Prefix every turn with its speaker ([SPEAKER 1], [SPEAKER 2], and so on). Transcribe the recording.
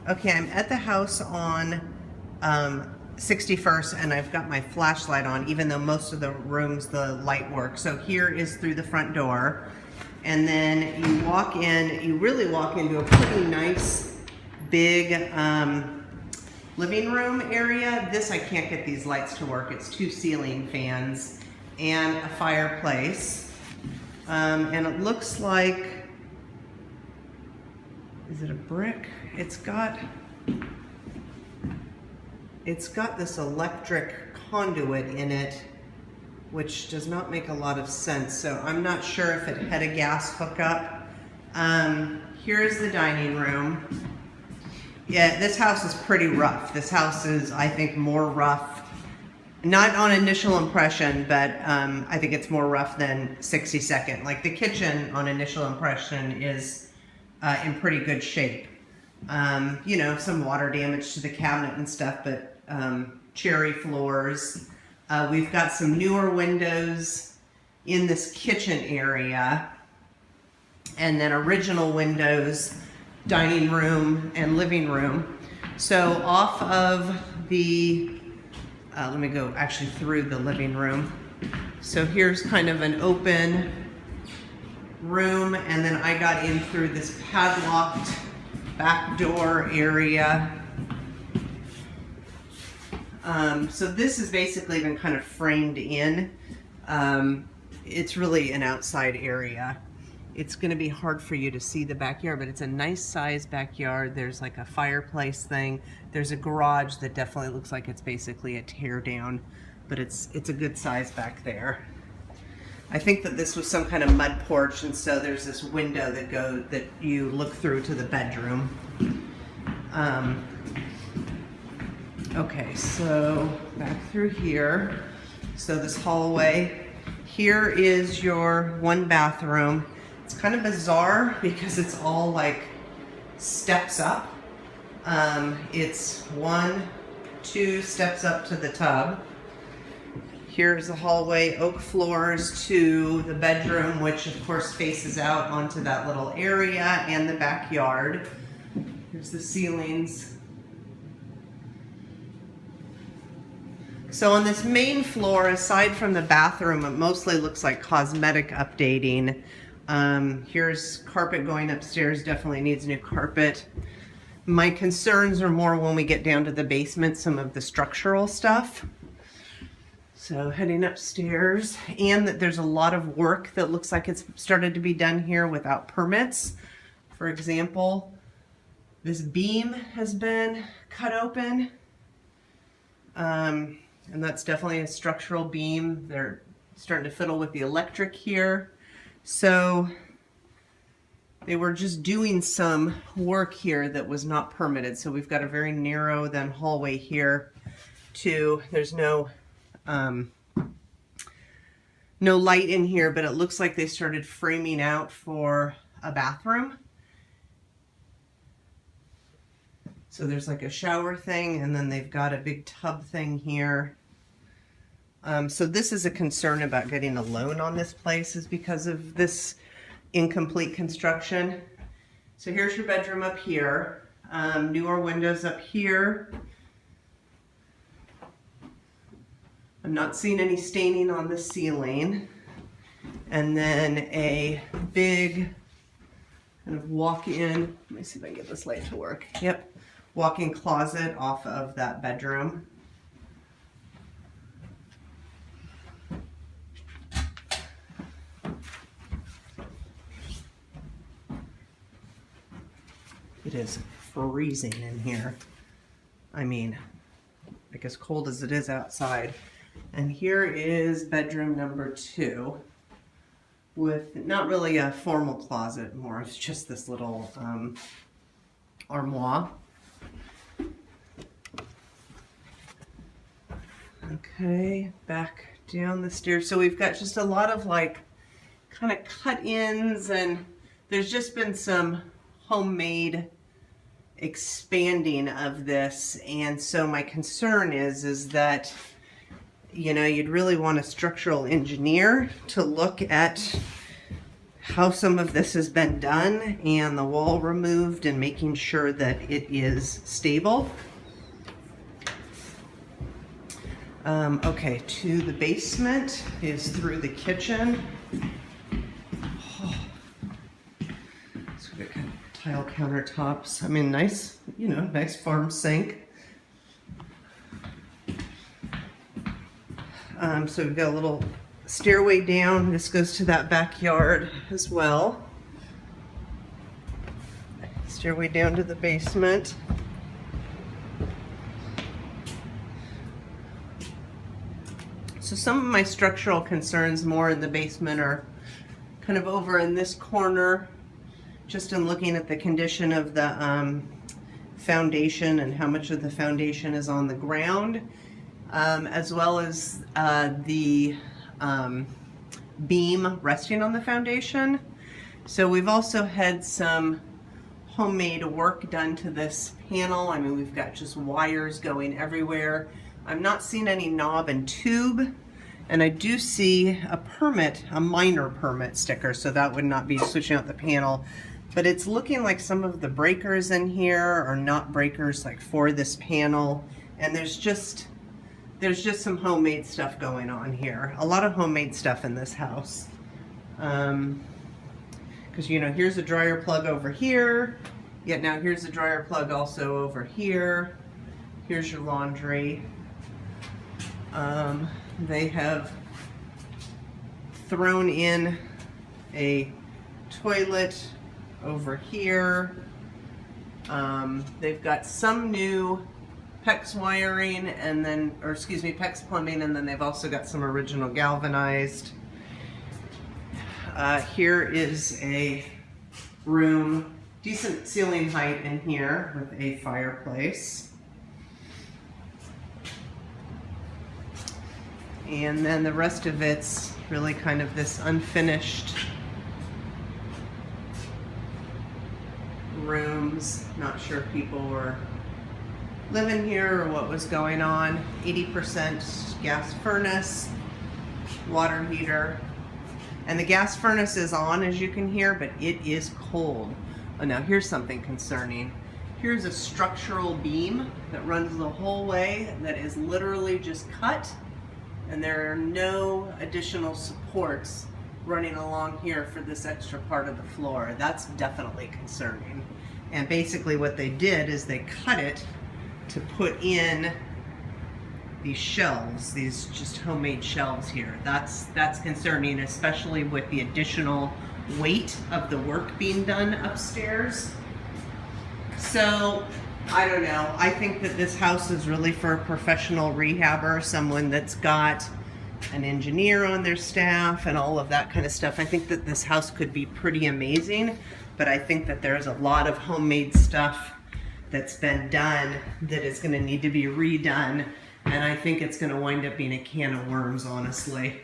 [SPEAKER 1] Okay, I'm at the house on 61st, and I've got my flashlight on, even though most of the rooms the light works. So here is through the front door, and then you walk in. You really walk into a pretty nice, big living room area. This, I can't get these lights to work. It's 2 ceiling fans and a fireplace, and it looks like. Is it a brick? It's got this electric conduit in it, which does not make a lot of sense. So I'm not sure if it had a gas hookup. Here's the dining room. Yeah, this house is pretty rough. This house is, I think, more rough. Not on initial impression, but I think it's more rough than 62nd. Like the kitchen on initial impression is in pretty good shape. You know, some water damage to the cabinet and stuff, but cherry floors. We've got some newer windows in this kitchen area, and then original windows, dining room and living room. So off of the, let me go actually through the living room. So here's kind of an open room, and then I got in through this padlocked back door area. So this has basically been kind of framed in. It's really an outside area. It's going to be hard for you to see the backyard, but it's a nice size backyard. There's like a fireplace thing. There's a garage that definitely looks like it's basically a tear down, but it's a good size back there. I think that this was some kind of mud porch, and so there's this window that you look through to the bedroom. Okay, so back through here. So this hallway. Here is your 1 bathroom. It's kind of bizarre because it's all like steps up. It's 1, 2 steps up to the tub. Here's the hallway, oak floors to the bedroom, which of course faces out onto that little area and the backyard. Here's the ceilings. So on this main floor, aside from the bathroom, it mostly looks like cosmetic updating. Here's carpet going upstairs, definitely needs new carpet. My concerns are more when we get down to the basement, some of the structural stuff. So heading upstairs, and that there's a lot of work that looks like it's started to be done here without permits. For example, this beam has been cut open, and that's definitely a structural beam. They're starting to fiddle with the electric here. So they were just doing some work here that was not permitted. So we've got a very narrow then hallway here too. There's no light in here, but it looks like they started framing out for a bathroom. So there's like a shower thing, and then they've got a big tub thing here. So this is a concern about getting a loan on this place, is because of this incomplete construction. So here's your bedroom up here. Newer windows up here. I'm not seeing any staining on the ceiling. And then a big kind of walk-in, let me see if I can get this light to work. Yep, walk-in closet off of that bedroom. It is freezing in here. I mean, like as cold as it is outside. And here is bedroom number 2 with not really a formal closet, more it's just this little armoire. Okay, back down the stairs. So we've got just a lot of like kind of cut-ins, and there's just been some homemade expanding of this. And so my concern is that, you know, you'd really want a structural engineer to look at how some of this has been done and the wall removed and making sure that it is stable. Okay, to the basement is through the kitchen. Oh. So we've got kind of tile countertops. I mean, nice, you know, nice farm sink. So we've got a little stairway down. This goes to that backyard as well. Stairway down to the basement. So some of my structural concerns more in the basement are kind of over in this corner, just in looking at the condition of the foundation and how much of the foundation is on the ground, as well as the beam resting on the foundation. So we've also had some homemade work done to this panel. I mean, we've got just wires going everywhere. I'm not seeing any knob and tube, and I do see a permit, a minor permit sticker, so that would not be switching out the panel. But it's looking like some of the breakers in here are not breakers like for this panel, and there's just some homemade stuff going on here. A lot of homemade stuff in this house. Because, you know, here's a dryer plug over here, yet now here's a dryer plug also over here. Here's your laundry. They have thrown in a toilet over here. They've got some new PEX wiring and then, or excuse me, PEX plumbing, and then they've also got some original galvanized. Here is a room, decent ceiling height in here with a fireplace. And then the rest of it's really kind of this unfinished rooms. Not sure if people were living here or what was going on. 80% gas furnace, water heater. And the gas furnace is on, as you can hear, but it is cold. Oh, now here's something concerning. Here's a structural beam that runs the whole way that is literally just cut, and there are no additional supports running along here for this extra part of the floor. That's definitely concerning. And basically what they did is they cut it to put in these shelves, these just homemade shelves here. That's concerning, especially with the additional weight of the work being done upstairs. So, I don't know. I think that this house is really for a professional rehabber, someone that's got an engineer on their staff and all of that kind of stuff. I think that this house could be pretty amazing, but I think that there's a lot of homemade stuff that's been done that is going to need to be redone, and I think it's going to wind up being a can of worms, honestly.